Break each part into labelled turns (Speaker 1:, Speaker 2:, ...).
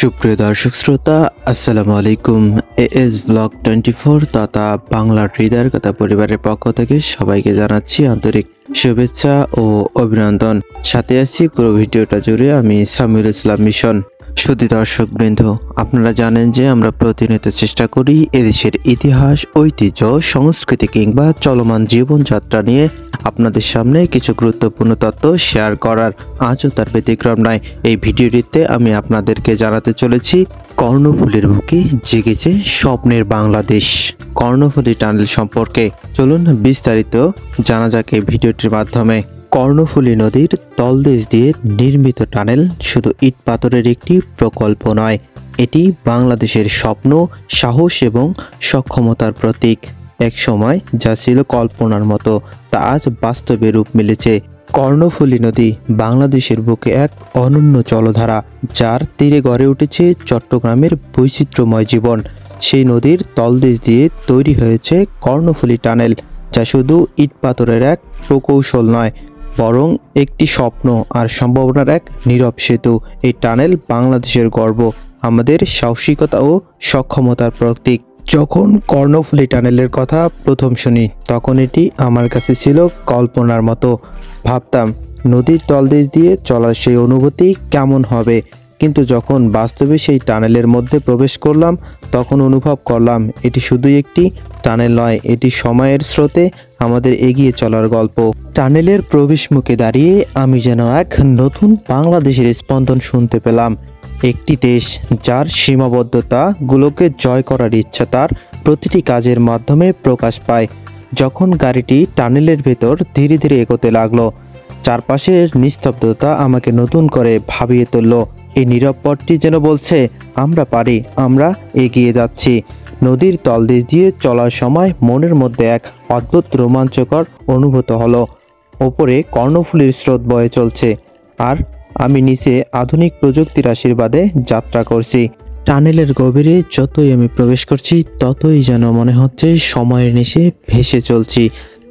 Speaker 1: সুপ্রিয় দর্শক শ্রোতা আসসালামু আলাইকুম। এএস ব্লগ 24 তথা বাংলার হৃদয়ের কথা পরিবারের পক্ষ থেকে সবাইকে জানাচ্ছি আন্তরিক শুভেচ্ছা ও অভিনন্দন। সাথে আছি পুরো ভিডিওটা জুড়ে আমি সামিউল ইসলাম মিশন। সুধী দর্শক বৃন্দ, আপনারা জানেন যে আমরা প্রতিনিয়ত চেষ্টা করি এদেশের ইতিহাস, ঐতিহ্য, সংস্কৃতি কিংবা চলমান জীবনযাত্রা নিয়ে আপনাদের সামনে কিছু গুরুত্বপূর্ণ তথ্য শেয়ার করার। আজও তার ব্যতিক্রম নয়। এই ভিডিওটিতে আমি আপনাদেরকে জানাতে চলেছি কর্ণফুলীর বুকে জেগেছে স্বপ্নের বাংলাদেশ। কর্ণফুলী টানেল সম্পর্কে চলুন বিস্তারিত জানা যাক এই ভিডিওটির মাধ্যমে। কর্ণফুলী নদীর তলদেশ দিয়ে নির্মিত টানেল শুধু ইট পাথরের একটি প্রকল্প নয়, এটি বাংলাদেশের স্বপ্ন, সাহস এবং সক্ষমতার প্রতীক। এক সময় যা ছিল কল্পনার মতো তা আজ বাস্তবে রূপ মিলেছে। কর্ণফুলী নদী বাংলাদেশের বুকে এক অনন্য জলধারা, যার তীরে গড়ে উঠেছে চট্টগ্রামের বৈচিত্র্যময় জীবন। সেই নদীর তলদেশ দিয়ে তৈরি হয়েছে কর্ণফুলী টানেল, যা শুধু ইট পাথরের এক প্রকৌশল নয়, বরং একটি স্বপ্ন আর সম্ভাবনার এক নীরব সেতু। এই টানেল বাংলাদেশের গর্ব, আমাদের সাহসিকতা ও সক্ষমতার প্রতীক। যখন কর্ণফুলী টানেলের কথা প্রথম শুনি তখন এটি আমার কাছে ছিল কল্পনার মতো। ভাবতাম নদীর তলদেশ দিয়ে চলার সেই অনুভূতি কেমন হবে, কিন্তু যখন বাস্তবে সেই টানেলের মধ্যে প্রবেশ করলাম তখন অনুভব করলাম এটি শুধুই একটি টানেল নয়, এটি সময়ের স্রোতে আমাদের এগিয়ে চলার গল্প। টানেলের প্রবেশ মুখে দাঁড়িয়ে আমি যেন এক নতুন বাংলাদেশের স্পন্দন শুনতে পেলাম। একটি দেশ যার সীমাবদ্ধতাগুলোকে জয় করার ইচ্ছা তার প্রতিটি কাজের মাধ্যমে প্রকাশ পায়। যখন গাড়িটি টানেলের ভেতর ধীরে ধীরে এগোতে লাগলো, চারপাশের নিস্তব্ধতা আমাকে নতুন করে ভাবিয়ে তুলল। এই নীরব পথটি যেন বলছে, আমরা পারি, আমরা এগিয়ে যাচ্ছি। নদীর তলদেশ দিয়ে চলার সময় মনের মধ্যে এক অদ্ভুত রোমাঞ্চকর অনুভূত হলো। ওপরে কর্ণফুলীর স্রোত বয়ে চলছে আর আমি নিচে আধুনিক প্রযুক্তির আশীর্বাদে যাত্রা করছি। টানেলের গভীরে যতই আমি প্রবেশ করছি ততই যেন মনে হচ্ছে সময়ের নিচে ভেসে চলছি।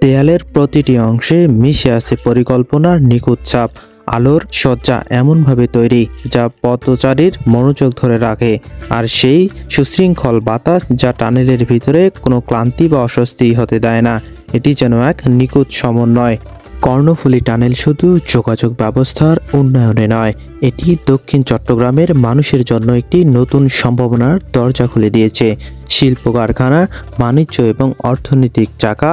Speaker 1: দেয়ালের প্রতিটি অংশে মিশে আছে পরিকল্পনার নিখুঁত ছাপ। আলোর সজ্জা এমনভাবে তৈরি যা পথচারীর মনোযোগ ধরে রাখে, আর সেই সুশৃঙ্খল বাতাস যা টানেলের ভিতরে কোনো ক্লান্তি বা অস্বস্তি হতে দেয় না। এটি যেন এক নিখুঁত সমন্বয়। কর্ণফুলী টানেল শুধু যোগাযোগ ব্যবস্থার উন্নয়নে নয়, এটি দক্ষিণ চট্টগ্রামের মানুষের জন্য একটি নতুন সম্ভাবনার দরজা খুলে দিয়েছে। শিল্প কারখানা, বাণিজ্য এবং অর্থনৈতিক চাকা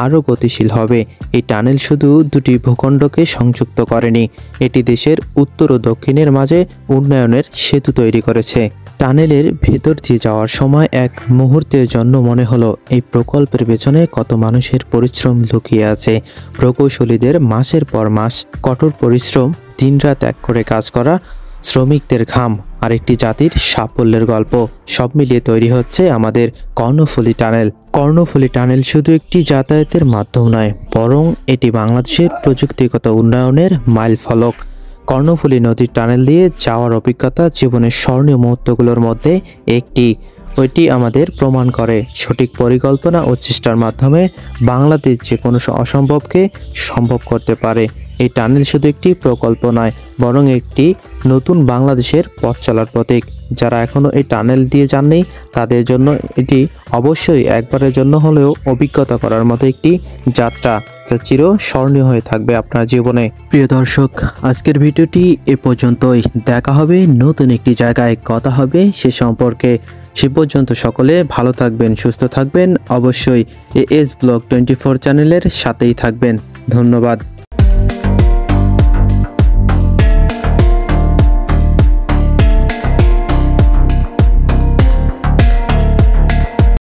Speaker 1: আরও গতিশীল হবে। এই টানেল শুধু দুটি ভূখণ্ডকে সংযুক্ত করেনি, এটি দেশের উত্তর ও দক্ষিণের মাঝে উন্নয়নের সেতু তৈরি করেছে। টানেলের ভেতর দিয়ে যাওয়ার সময় এক মুহূর্তের জন্য মনে হলো এই প্রকল্পের পেছনে কত মানুষের পরিশ্রম লুকিয়ে আছে। প্রকৌশলীদের মাসের পর মাস কঠোর পরিশ্রম, দিনরাত এক করে কাজ করা, শ্রমিকদের ঘাম আর একটি জাতির সাফল্যের গল্প, সব মিলিয়ে তৈরি হচ্ছে আমাদের কর্ণফুলী টানেল। কর্ণফুলী টানেল শুধু একটি যাতায়াতের মাধ্যম নয়, বরং এটি বাংলাদেশের প্রযুক্তিগত উন্নয়নের মাইল ফলক। কর্ণফুলী নদীর টানেল দিয়ে যাওয়ার অভিজ্ঞতা জীবনের স্মরণীয় মুহূর্তগুলোর মধ্যে একটি। ওইটি আমাদের প্রমাণ করে সঠিক পরিকল্পনা ও চেষ্টার মাধ্যমে বাংলাদেশ যে কোনো অসম্ভবকে সম্ভব করতে পারে। এই টানেল শুধু একটি প্রকল্প নয়, বরং একটি নতুন বাংলাদেশের পথ চলার প্রতীক। যারা এখনও এই টানেল দিয়ে যাননি তাদের জন্য এটি অবশ্যই একবারের জন্য হলেও অভিজ্ঞতা করার মতো একটি যাত্রা, যা চির স্মরণীয় হয়ে থাকবে আপনার জীবনে। প্রিয় দর্শক, আজকের ভিডিওটি এ পর্যন্তই। দেখা হবে নতুন একটি জায়গায়, কথা হবে সে সম্পর্কে। সে পর্যন্ত সকলে ভালো থাকবেন, সুস্থ থাকবেন। অবশ্যই এএস ব্লগ 24 চ্যানেলের সাথেই থাকবেন। ধন্যবাদ।